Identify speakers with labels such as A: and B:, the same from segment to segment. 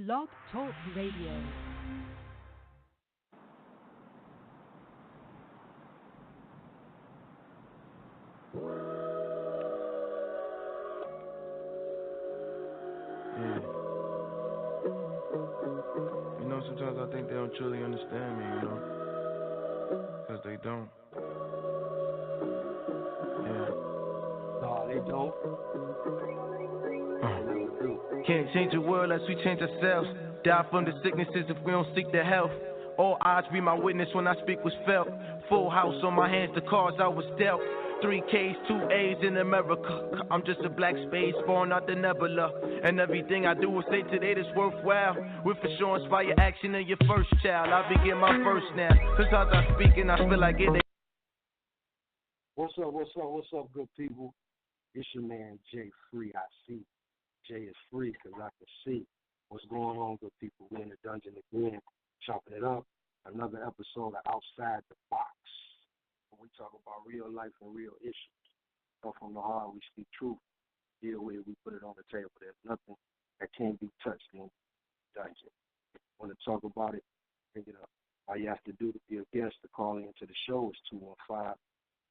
A: Blog Talk Radio.
B: Sometimes I think they don't truly understand me, because they don't. Yeah.
C: No, they don't.
B: Can't change the world unless we change ourselves. Die from the sicknesses if we don't seek the health. All odds be my witness when I speak was felt. Full house on my hands, the cards I was dealt. 3 Ks, 2 A's in America. I'm just a black space born out the nebula. And everything I do is say today that's worthwhile. With for sure inspire action in your first child. I begin my first now. Cause as I speak and I feel like it.
C: What's up, good people? It's your man, Jay Free. I see. Jay is free because I can see what's going on, good people. We're in the dungeon again, chopping it up. Another episode of Outside the Box. When we talk about real life and real issues. Go from the heart, we speak truth. Deal with it, we put it on the table. There's nothing that can't be touched in the dungeon. Want to talk about it, bring it up. All you have to do to be a guest to call into the show is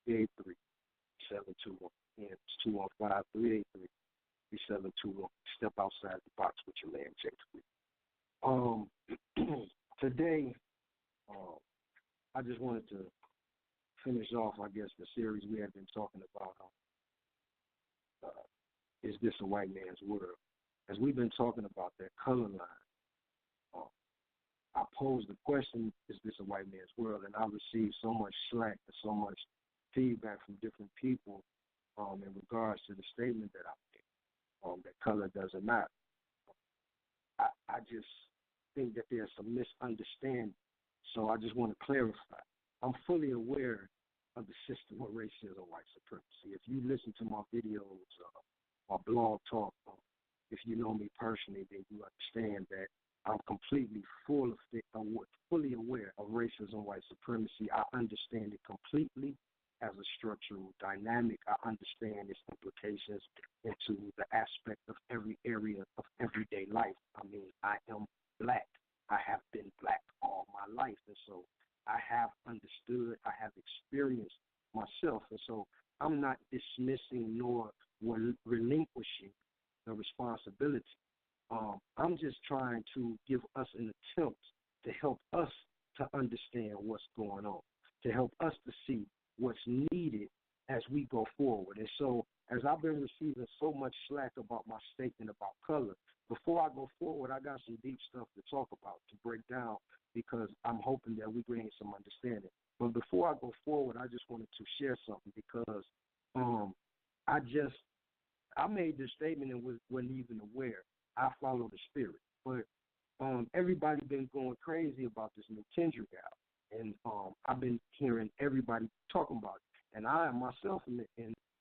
C: 215-383-721. Yeah, it's 215-383-3721. Step outside the box with your man, Jay Free. Today, I just wanted to finish off, I guess, the series we had been talking about. Is this a white man's world? As we've been talking about that color line, I posed the question, is this a white man's world? And I received so much slack and so much feedback from different people in regards to the statement that I made, that color doesn't matter. I just think that there's some misunderstanding. So I just want to clarify. I'm fully aware of the system of racism, white supremacy. If you listen to my videos, my blog talk, if you know me personally, then you understand that I'm completely fully aware of racism, white supremacy. I understand it completely as a structural dynamic. I understand its implications into the aspect of every area of everyday life. I mean, I am black. I have been black all my life. And so I have understood, I have experienced myself. And so I'm not dismissing nor relinquishing the responsibility. I'm just trying to give us an attempt to help us to understand what's going on, to help us to see what's needed as we go forward. And so as I've been receiving so much slack about my statement about color, before I go forward, I got some deep stuff to talk about, to break down, because I'm hoping that we bring some understanding. But before I go forward, I just wanted to share something because I made this statement and wasn't even aware. I follow the spirit. But everybody been going crazy about this new Kendrick album. And I've been hearing everybody talking about it. And I myself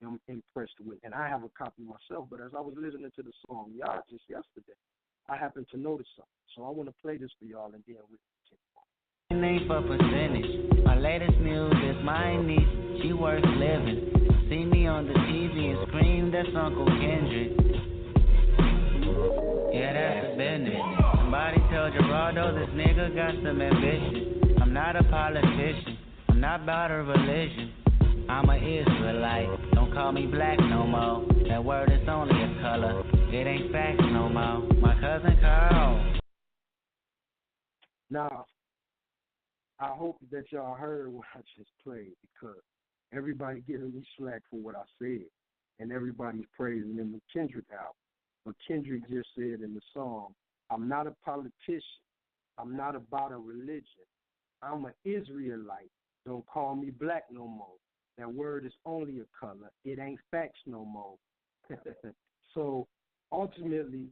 C: am impressed with it. And I have a copy myself. But as I was listening to the song, y'all, just yesterday, I happened to notice something. So I want to play this for y'all and then we'll continue.
D: Name for percentage. My latest news is my niece. She worth living. See me on the TV and scream, that's Uncle Kendrick. Yeah, that's the business. Somebody tell Gerardo this nigga got some ambition. I'm not a politician. I'm not about a religion. I'm an Israelite. Don't call me black no more. That word is only a color. It ain't facts no more. My cousin Carl.
C: Now, I hope that y'all heard what I just played, because everybody giving me slack for what I said, and everybody's praising in the Kendrick album. But Kendrick just said in the song, I'm not a politician. I'm not about a religion. I'm an Israelite. Don't call me black no more. That word is only a color. It ain't facts no more. So ultimately,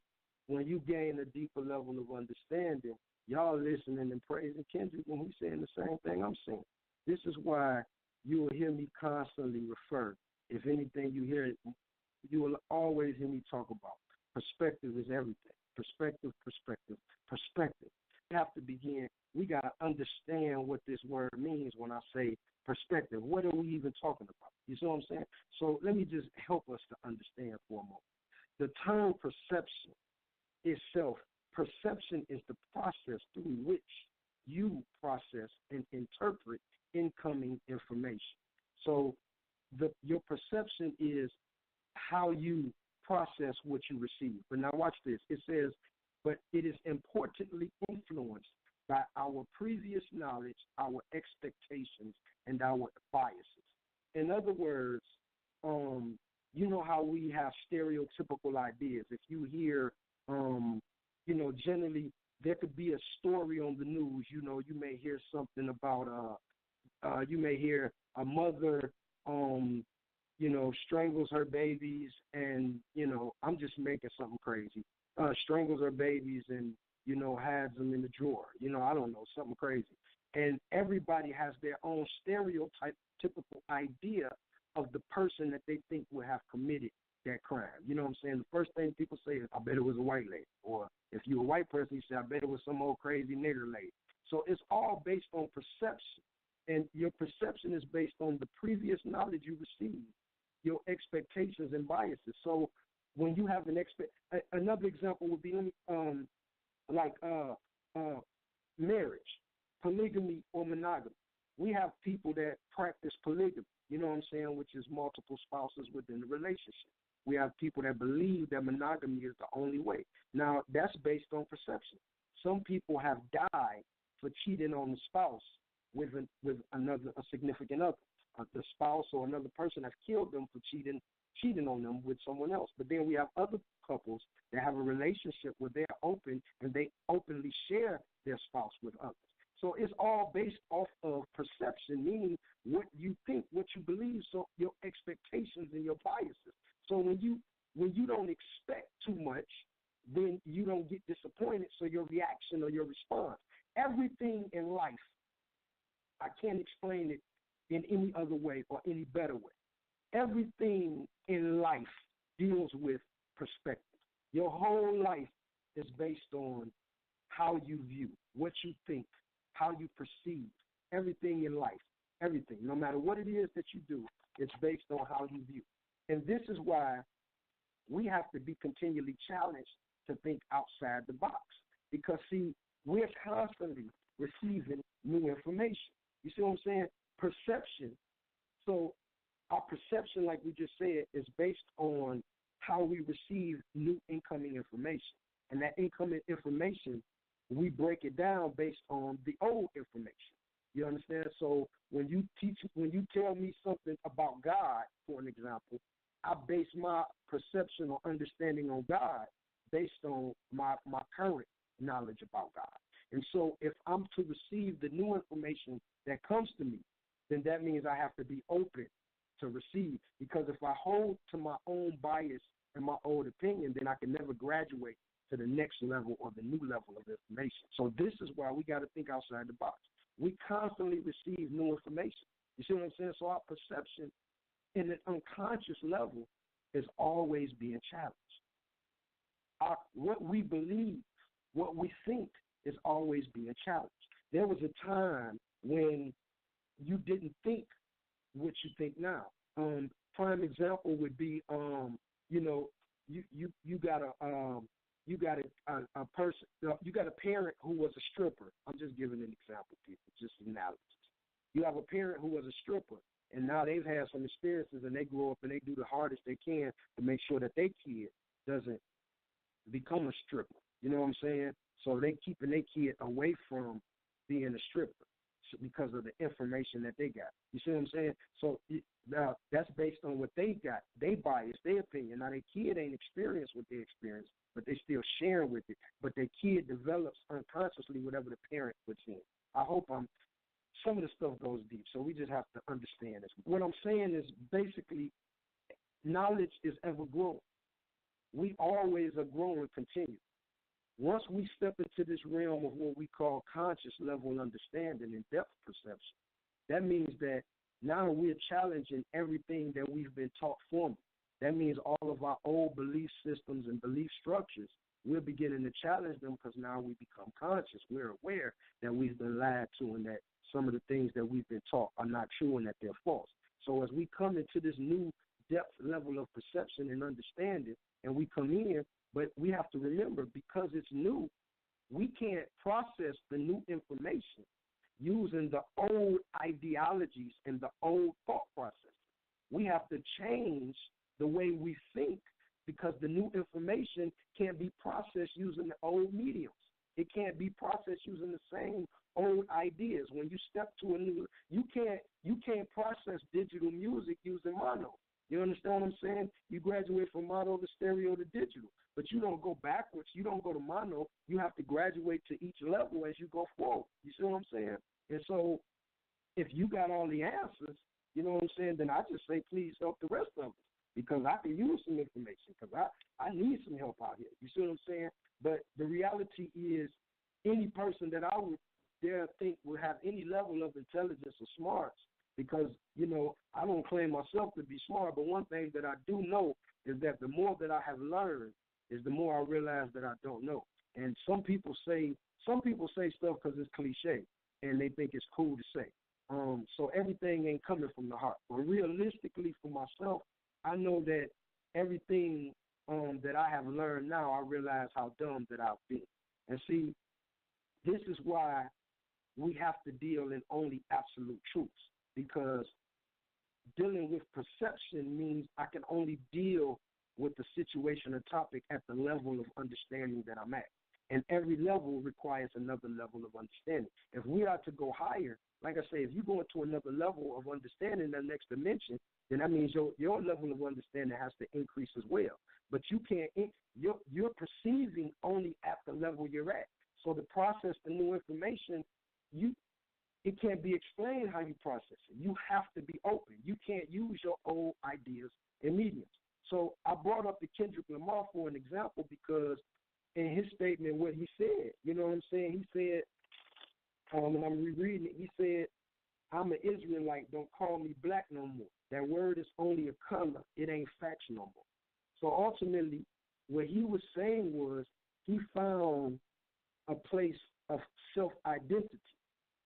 C: when you gain a deeper level of understanding, y'all listening and praising Kendrick when he's saying the same thing I'm saying. This is why you will hear me constantly refer. If anything you hear, you will always hear me talk about perspective is everything. Perspective. We have to begin. We got to understand what this word means when I say perspective. What are we even talking about? You see what I'm saying? So let me just help us to understand for a moment. The term perception itself perception is the process through which you process and interpret incoming information. So your perception is how you process what you receive. But now watch this. It says, but it is importantly influenced by our previous knowledge, our expectations, and our biases. In other words, you know how we have stereotypical ideas. If you hear, generally there could be a story on the news. You know, you may hear something about, you may hear a mother, strangles her babies and, I'm just making something crazy, strangles her babies and, has them in the drawer. I don't know, something crazy. And everybody has their own typical idea of the person that they think would have committed that crime. You know what I'm saying? The first thing people say is, I bet it was a white lady. Or if you're a white person, you say, I bet it was some old crazy nigger lady. So it's all based on perception. And your perception is based on the previous knowledge you received, your expectations and biases. So when you have another example would be marriage, polygamy or monogamy. We have people that practice polygamy, you know what I'm saying, which is multiple spouses within the relationship. We have people that believe that monogamy is the only way. Now, that's based on perception. Some people have died for cheating on the spouse with a significant other. The spouse or another person has killed them for cheating on them with someone else. But then we have other couples that have a relationship where they're open and they openly share their spouse with others. So it's all based off of perception, meaning what you think, what you believe, so your expectations and your biases. So when you don't expect too much, then you don't get disappointed, so your reaction or your response. Everything in life, I can't explain it in any other way or any better way. Everything in life deals with perspective. Your whole life is based on how you view, what you think, how you perceive. Everything in life, everything, no matter what it is that you do, it's based on how you view. And this is why we have to be continually challenged to think outside the box. Because, see, we're constantly receiving new information. You see what I'm saying? Perception. So our perception, like we just said, is based on how we receive new incoming information. And that incoming information, we break it down based on the old information. You understand? So when you tell me something about God, for an example, I base my perception or understanding on God based on my current knowledge about God. And so if I'm to receive the new information that comes to me, then that means I have to be open to receive. Because if I hold to my own bias and my old opinion, then I can never graduate to the next level or the new level of information. So this is why we got to think outside the box. We constantly receive new information. You see what I'm saying? So our perception in an unconscious level is always being challenged. What we believe, what we think is always being challenged. There was a time when you didn't think what you think now. Prime example would be, you got a parent who was a stripper. I'm just giving an example, people, just an analogy. You have a parent who was a stripper, and now they've had some experiences, and they grow up and they do the hardest they can to make sure that their kid doesn't become a stripper. You know what I'm saying? So they keeping their kid away from being a stripper because of the information that they got. You see what I'm saying? So now that's based on what they got. They bias, their opinion. Now their kid ain't experienced what they experienced, but they still sharing with it. But their kid develops unconsciously whatever the parent puts in. I hope some of the stuff goes deep, so we just have to understand this. What I'm saying is basically knowledge is ever growing. We always are growing continue. Once we step into this realm of what we call conscious level understanding and depth perception, that means that now we're challenging everything that we've been taught formally. That means all of our old belief systems and belief structures, we're beginning to challenge them because now we become conscious. We're aware that we've been lied to and that some of the things that we've been taught are not true and that they're false. So as we come into this new depth level of perception and understanding, and we come in, but we have to remember, because it's new, can't process the new information using the old ideologies and the old thought process. We have to change the way we think because the new information can't be processed using the old mediums. It can't be processed using the same old ideas. When you step to a new, you can't process digital music using mono. You understand what I'm saying? You graduate from mono to stereo to digital, but you don't go backwards. You don't go to mono. You have to graduate to each level as you go forward. You see what I'm saying? And so if you got all the answers, you know what I'm saying, then I just say please help the rest of us because I can use some information because I need some help out here. You see what I'm saying? But the reality is any person that I would dare think would have any level of intelligence or smarts, because, you know, I don't claim myself to be smart, but one thing that I do know is that the more that I have learned is the more I realize that I don't know. And some people say stuff because it's cliche and they think it's cool to say. So everything ain't coming from the heart. But realistically for myself, I know that everything that I have learned now, I realize how dumb that I've been. And see, this is why we have to deal in only absolute truths, because dealing with perception means I can only deal with the situation or topic at the level of understanding that I'm at. And every level requires another level of understanding. If we are to go higher, like I say, if you go into another level of understanding, that next dimension, then that means your level of understanding has to increase as well. But you can't, you're perceiving only at the level you're at. So to process the new information, it can't be explained how you process it. You have to be open. You can't use your old ideas and mediums. So I brought up the Kendrick Lamar for an example because in his statement, what he said, you know what I'm saying? He said, and I'm rereading it, he said, I'm an Israelite, don't call me black no more. That word is only a color. It ain't facts no more. So ultimately, what he was saying was he found a place of self-identity.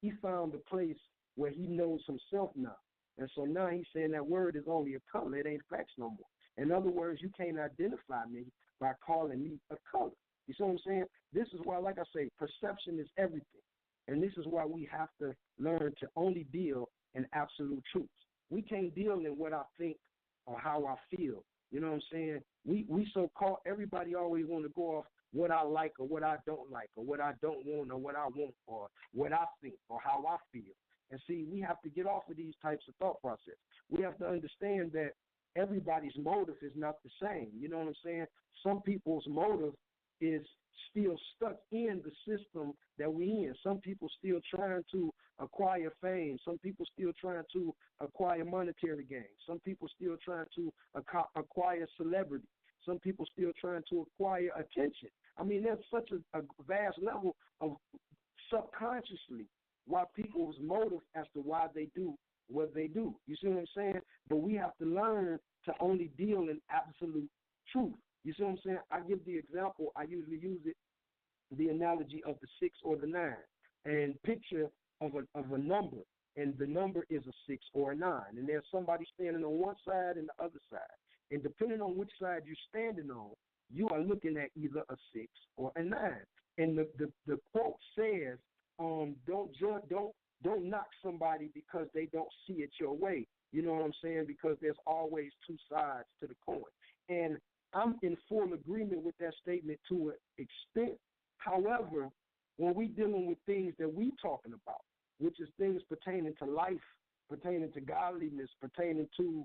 C: He found a place where he knows himself now. And so now he's saying that word is only a color. It ain't facts no more. In other words, you can't identify me by calling me a color. You see what I'm saying? This is why, like I say, perception is everything. And this is why we have to learn to only deal in absolute truths. We can't deal in what I think or how I feel. You know what I'm saying? We so called, everybody always want to go off what I like or what I don't like or what I don't want or what I want or what I think or how I feel. And see, we have to get off of these types of thought process. We have to understand that everybody's motive is not the same. You know what I'm saying? Some people's motive is still stuck in the system that we're in. Some people still trying to acquire fame. Some people still trying to acquire monetary gain. Some people still trying to acquire celebrity. Some people still trying to acquire attention. I mean, there's such a vast level of subconsciously why people's motive as to why they do what they do. You see what I'm saying? But we have to learn to only deal in absolute truth. You see what I'm saying? I give the example, I usually use it, the analogy of the 6 or the 9, and picture of a number, and the number is a 6 or a 9, and there's somebody standing on one side and the other side. And depending on which side you're standing on, you are looking at either a 6 or a 9. And the quote says, don't knock somebody because they don't see it your way. You know what I'm saying? Because there's always two sides to the coin. And I'm in full agreement with that statement to an extent. However, when we're dealing with things that we're talking about, which is things pertaining to life, pertaining to godliness, pertaining to,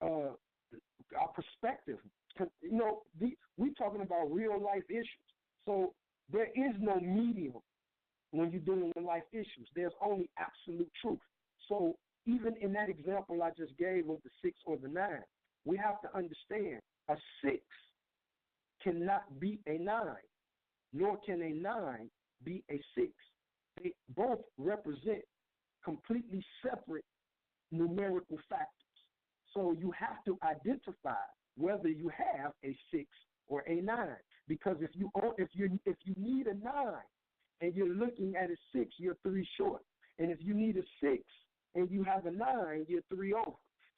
C: our perspective, we're talking about real life issues. So there is no medium when you're dealing with life issues. There's only absolute truth. So even in that example I just gave of the 6 or the 9, we have to understand a 6 cannot be a 9, nor can a 9 be a 6. They both represent completely separate numerical factors. So you have to identify whether you have a 6 or a 9, because if you need a 9 and you're looking at a 6, you're 3 short. And if you need a 6 and you have a 9, you're 3 over.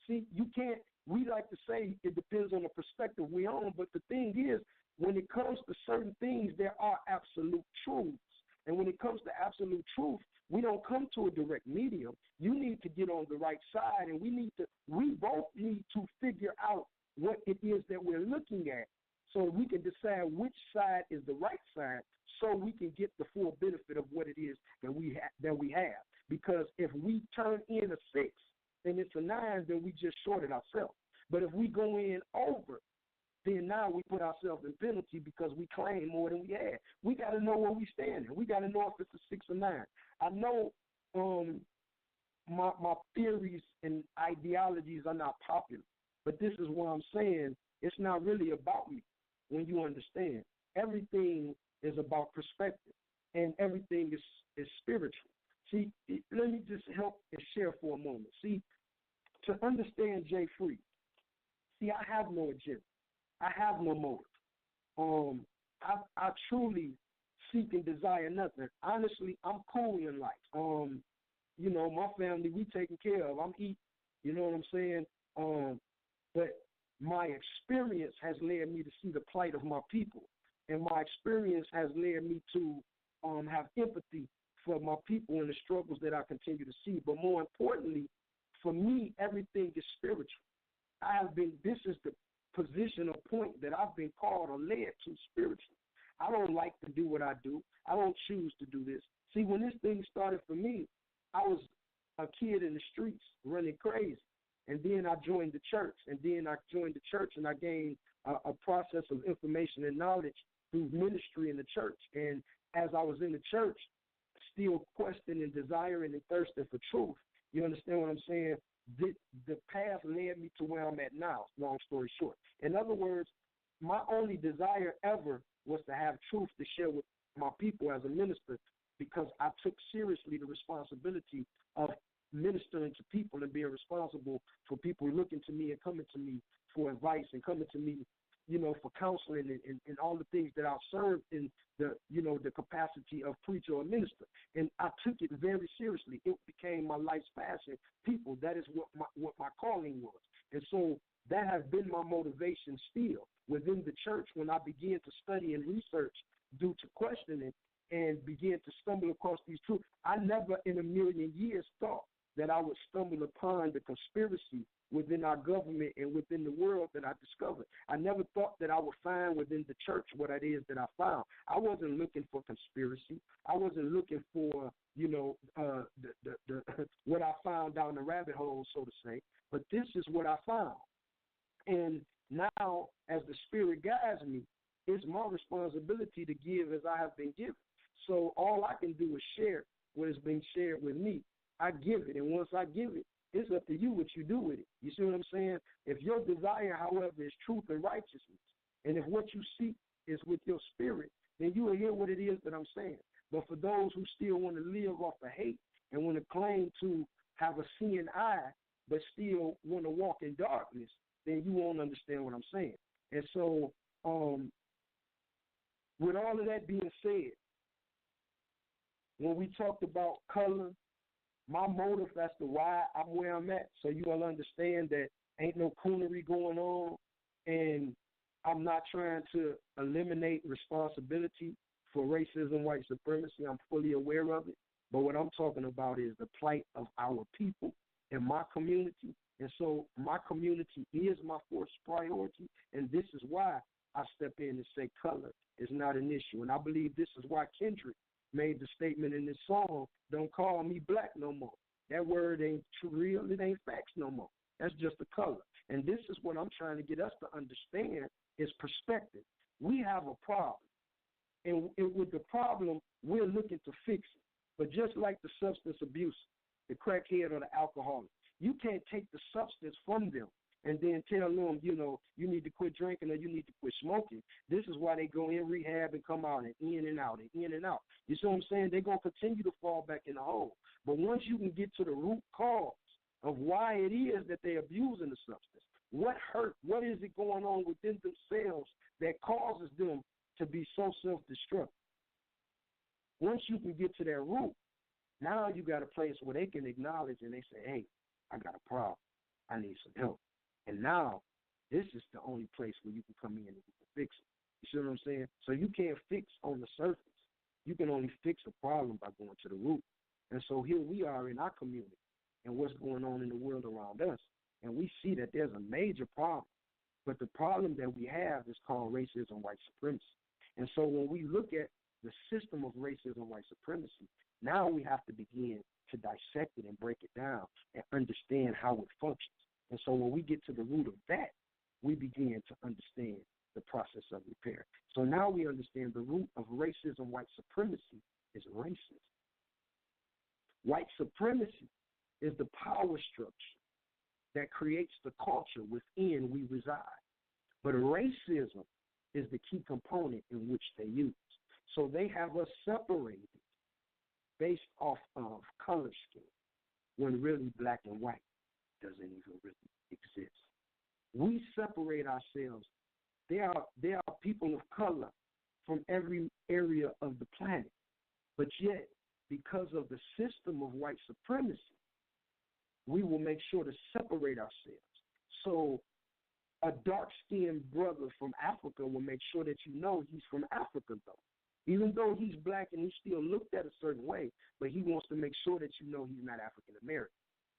C: See, you can't. We like to say it depends on the perspective we're on, but the thing is, when it comes to certain things, there are absolute truths. And when it comes to absolute truth, we don't come to a direct medium. You need to get on the right side, and we both need to figure out what it is that we're looking at so we can decide which side is the right side so we can get the full benefit of what it is that we have. Because if we turn in a 6 and it's a 9, then we just shorted ourselves. But if we go in over, then now we put ourselves in penalty because we claim more than we had. We got to know where we stand. We got to know if it's a 6 or 9. I know my theories and ideologies are not popular, but this is what I'm saying. It's not really about me when you understand. Everything is about perspective, and everything is spiritual. See, let me just help and share for a moment. See, to understand Jay Free, see, I have no agenda. I have no motive. I truly seek and desire nothing. Honestly, I'm cool in life. You know, my family, we taken care of. I'm eating. You know what I'm saying? But my experience has led me to see the plight of my people, and my experience has led me to have empathy for my people and the struggles that I continue to see. But more importantly, for me, everything is spiritual. This is the position or point that I've been called or led to spiritually. I don't like to do what I do. I don't choose to do this. See, when this thing started for me, I was a kid in the streets running crazy. And then I joined the church. And then I joined the church and I gained a process of information and knowledge through ministry in the church. And as I was in the church, still questioning, desiring, and thirsting for truth, you understand what I'm saying? The path led me to where I'm at now, long story short. In other words, my only desire ever was to have truth to share with my people as a minister, because I took seriously the responsibility of ministering to people and being responsible for people looking to me and coming to me for advice and coming to me, you know, for counseling and all the things that I've served in the, you know, the capacity of preacher or minister. And I took it very seriously. It became my life's passion. People, that is what my calling was. And so that has been my motivation still within the church when I began to study and research due to questioning and began to stumble across these truths. I never in a million years thought that I would stumble upon the conspiracy within our government and within the world that I discovered. I never thought that I would find within the church what it is that I found. I wasn't looking for conspiracy. I wasn't looking for, you know, the what I found down the rabbit hole, so to say. But this is what I found. And now, as the Spirit guides me, it's my responsibility to give as I have been given. So all I can do is share what has been shared with me. I give it, and once I give it, it's up to you what you do with it. You see what I'm saying? If your desire, however, is truth and righteousness, and if what you seek is with your spirit, then you will hear what it is that I'm saying. But for those who still want to live off of hate and want to claim to have a seeing eye but still want to walk in darkness, then you won't understand what I'm saying. And so with all of that being said, when we talked about color, my motive as to why I'm where I'm at, so you will understand that ain't no coonery going on, and I'm not trying to eliminate responsibility for racism, white supremacy. I'm fully aware of it. But what I'm talking about is the plight of our people in my community. And so my community is my first priority, and this is why I step in and say color is not an issue. And I believe this is why Kendrick made the statement in this song, don't call me black no more. That word ain't real, it ain't facts no more. That's just a color. And this is what I'm trying to get us to understand is perspective. We have a problem. And with the problem, we're looking to fix it. But just like the substance abuse, the crackhead or the alcoholic, you can't take the substance from them and then tell them, you know, you need to quit drinking or you need to quit smoking. This is why they go in rehab and come out and in and out and in and out. You see what I'm saying? They're going to continue to fall back in the hole. But once you can get to the root cause of why it is that they're abusing the substance, what hurt, what is it going on within themselves that causes them to be so self-destructive? Once you can get to their root, now you got a place where they can acknowledge and they say, hey, I got a problem. I need some help. And now this is the only place where you can come in and you can fix it. You see what I'm saying? So you can't fix on the surface. You can only fix a problem by going to the root. And so here we are in our community and what's going on in the world around us. And we see that there's a major problem. But the problem that we have is called racism, white supremacy. And so when we look at the system of racism, white supremacy, now we have to begin to dissect it and break it down and understand how it functions. And so when we get to the root of that, we begin to understand the process of repair. So now we understand the root of racism, white supremacy is racism. White supremacy is the power structure that creates the culture within we reside. But racism is the key component in which they use. So they have us separated based off of color scheme, when really black and white doesn't even really exist. We separate ourselves. There are people of color from every area of the planet, but yet, because of the system of white supremacy, we will make sure to separate ourselves. So a dark-skinned brother from Africa will make sure that you know he's from Africa, though. Even though he's black and he's still looked at a certain way, but he wants to make sure that you know he's not African-American,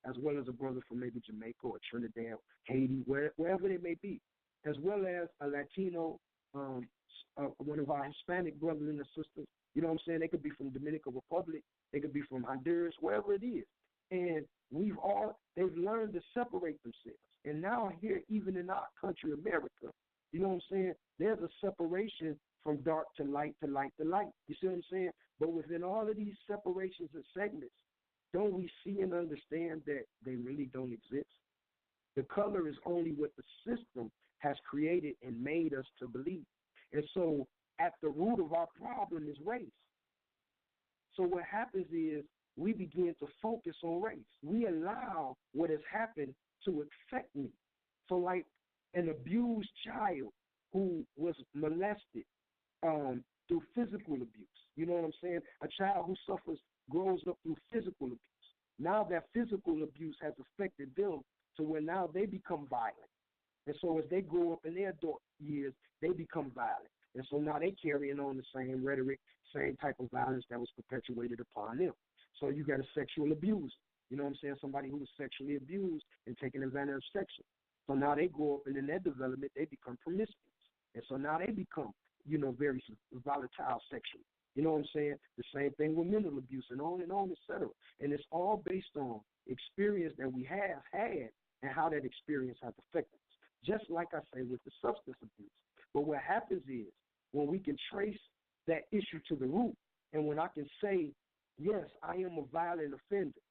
C: as well as a brother from maybe Jamaica or Trinidad, Haiti, wherever they may be, as well as a Latino, one of our Hispanic brothers and sisters. You know what I'm saying? They could be from Dominican Republic. They could be from Honduras, wherever it is. And they've learned to separate themselves. And now here, even in our country, America, you know what I'm saying? There's a separation from dark to light to light to light. You see what I'm saying? But within all of these separations and segments, don't we see and understand that they really don't exist? The color is only what the system has created and made us to believe. And so at the root of our problem is race. So what happens is we begin to focus on race. We allow what has happened to affect me. So like an abused child who was molested through physical abuse. You know what I'm saying? A child who grows up through physical abuse. Now that physical abuse has affected them to where now they become violent. And so as they grow up in their adult years, they become violent. And so now they're carrying on the same rhetoric, same type of violence that was perpetuated upon them. So you got a sexual abuse. You know what I'm saying? Somebody who was sexually abused and taken advantage of section. So now they grow up and in their development, they become promiscuous. And so now they become, very volatile sexually. You know what I'm saying? The same thing with mental abuse and on, et cetera. And it's all based on experience that we have had and how that experience has affected us. Just like I say with the substance abuse. But what happens is when we can trace that issue to the root, and when I can say, yes, I am a violent offender,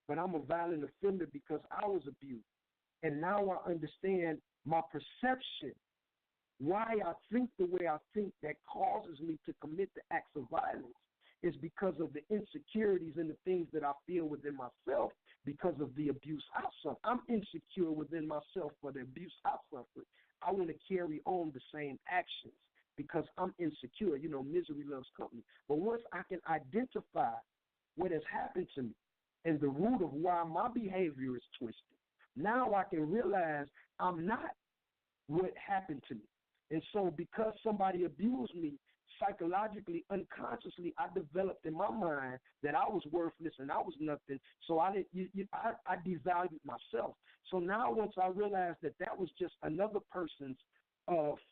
C: but I'm a violent offender because I was abused. And now I understand my perception, why I think the way I think that causes me to commit the acts of violence is because of the insecurities and the things that I feel within myself because of the abuse I suffered. I'm insecure within myself for the abuse I suffered. I want to carry on the same actions because I'm insecure. Misery loves company. But once I can identify what has happened to me and the root of why my behavior is twisted, now I can realize I'm not what happened to me. And so because somebody abused me, psychologically, unconsciously, I developed in my mind that I was worthless and I was nothing. So I devalued myself. So now once I realized that was just another person's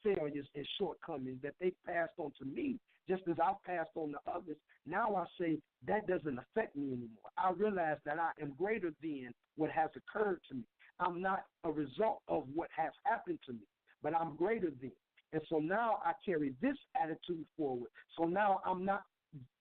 C: failures and shortcomings that they passed on to me, just as I passed on to others, now I say that doesn't affect me anymore. I realize that I am greater than what has occurred to me. I'm not a result of what has happened to me, but I'm greater than. And so now I carry this attitude forward. So now I'm not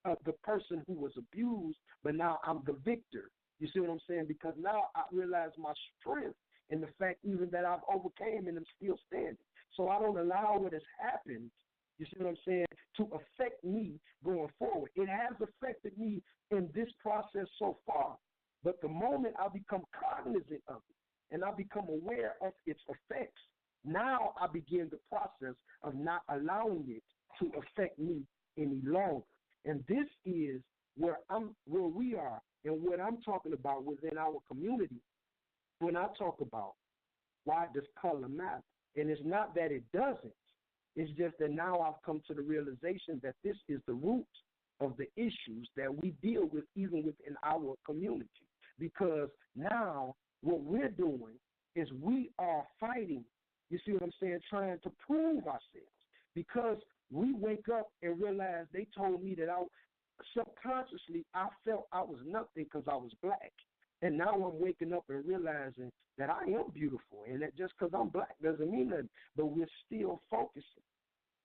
C: the person who was abused, but now I'm the victor. You see what I'm saying? Because now I realize my strength and the fact even that I've overcame and I'm still standing. So I don't allow what has happened, you see what I'm saying, to affect me going forward. It has affected me in this process so far. But the moment I become cognizant of it and I become aware of its effects, now I begin the process of not allowing it to affect me any longer. And this is where we are and what I'm talking about within our community when I talk about why does color matter. And it's not that it doesn't, It's just that now I've come to the realization that this is the root of the issues that we deal with even within our community. Because now what we're doing is we are fighting, you see what I'm saying, trying to prove ourselves. Because we wake up and realize they told me that subconsciously I felt I was nothing because I was black. And now I'm waking up and realizing that I am beautiful, and that just because I'm black doesn't mean nothing. But we're still focusing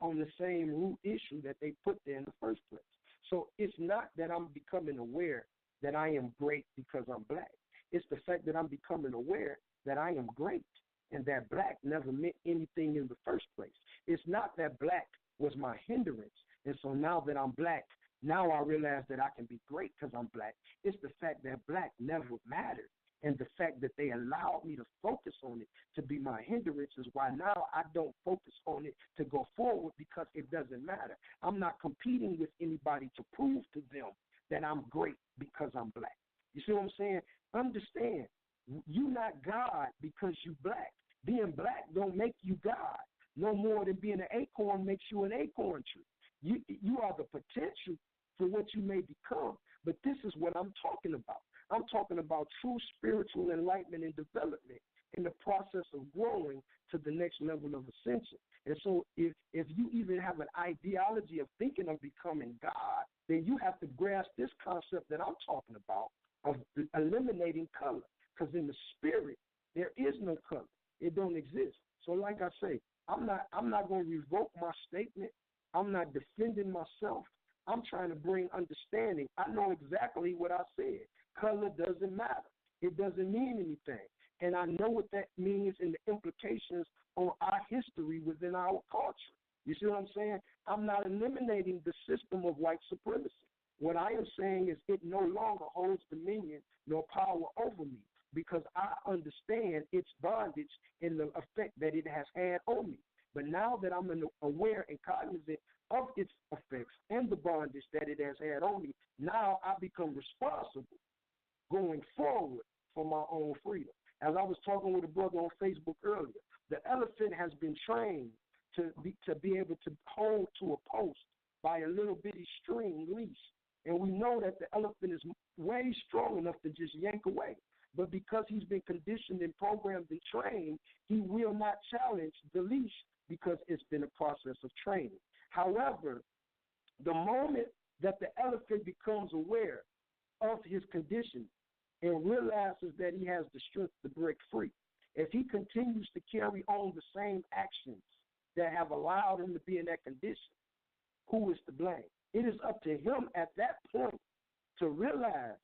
C: on the same root issue that they put there in the first place. So it's not that I'm becoming aware that I am great because I'm black. It's the fact that I'm becoming aware that I am great and that black never meant anything in the first place. It's not that black was my hindrance, and so now that I'm black, now I realize that I can be great because I'm black. It's the fact that black never mattered, and the fact that they allowed me to focus on it to be my hindrance is why now I don't focus on it to go forward, because it doesn't matter. I'm not competing with anybody to prove to them that I'm great because I'm black. You see what I'm saying? Understand, you're not God because you black. Being black don't make you God, no more than being an acorn makes you an acorn tree. You are the potential for what you may become, but this is what I'm talking about. I'm talking about true spiritual enlightenment and development in the process of growing to the next level of ascension. And so if you even have an ideology of thinking of becoming God, then you have to grasp this concept that I'm talking about of eliminating color, because in the spirit, there is no color. It don't exist. So like I say, I'm not going to revoke my statement. I'm not defending myself. I'm trying to bring understanding. I know exactly what I said. Color doesn't matter. It doesn't mean anything. And I know what that means and the implications on our history within our culture. You see what I'm saying? I'm not eliminating the system of white supremacy. What I am saying is it no longer holds dominion nor power over me, because I understand its bondage and the effect that it has had on me. But now that I'm aware and cognizant of its effects and the bondage that it has had on me, now I become responsible going forward for my own freedom. As I was talking with a brother on Facebook earlier, the elephant has been trained to be able to hold to a post by a little bitty string leash. And we know that the elephant is way strong enough to just yank away. But because he's been conditioned and programmed and trained, he will not challenge the leash because it's been a process of training. However, the moment that the elephant becomes aware of his condition and realizes that he has the strength to break free, if he continues to carry on the same actions that have allowed him to be in that condition, who is to blame? It is up to him at that point to realize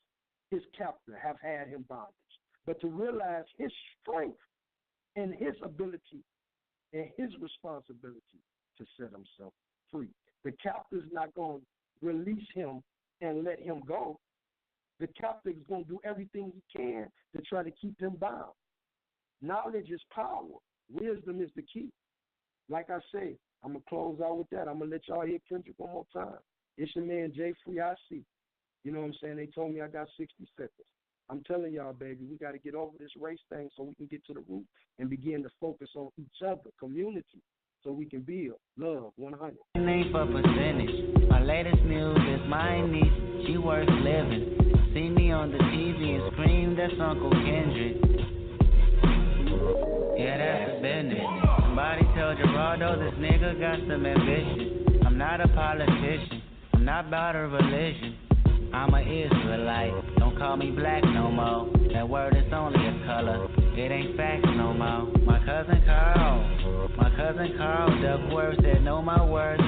C: his captor have had him bondage, but to realize his strength and his ability and his responsibility to set himself free. The captor is not going to release him and let him go. The captor is going to do everything he can to try to keep him bound. Knowledge is power. Wisdom is the key. Like I say, I'm going to close out with that. I'm going to let y'all hear Kendrick one more time. It's your man, Jay Free IC. You know what I'm saying? They told me I got 60 seconds. I'm telling y'all, baby, we got to get over this race thing so we can get to the root and begin to focus on each other, community, so we can build love 100.
D: Name for percentage. My latest news is my niece. She worth living. See me on the TV and scream, that's Uncle Kendrick. Yeah, that's the business. Somebody tell Gerardo this nigga got some ambition. I'm not a politician. I'm not about a religion. I'm an Israelite. Don't call me black no more. That word is only a color. It ain't facts no more. My cousin Carl Duckworth said know my worth.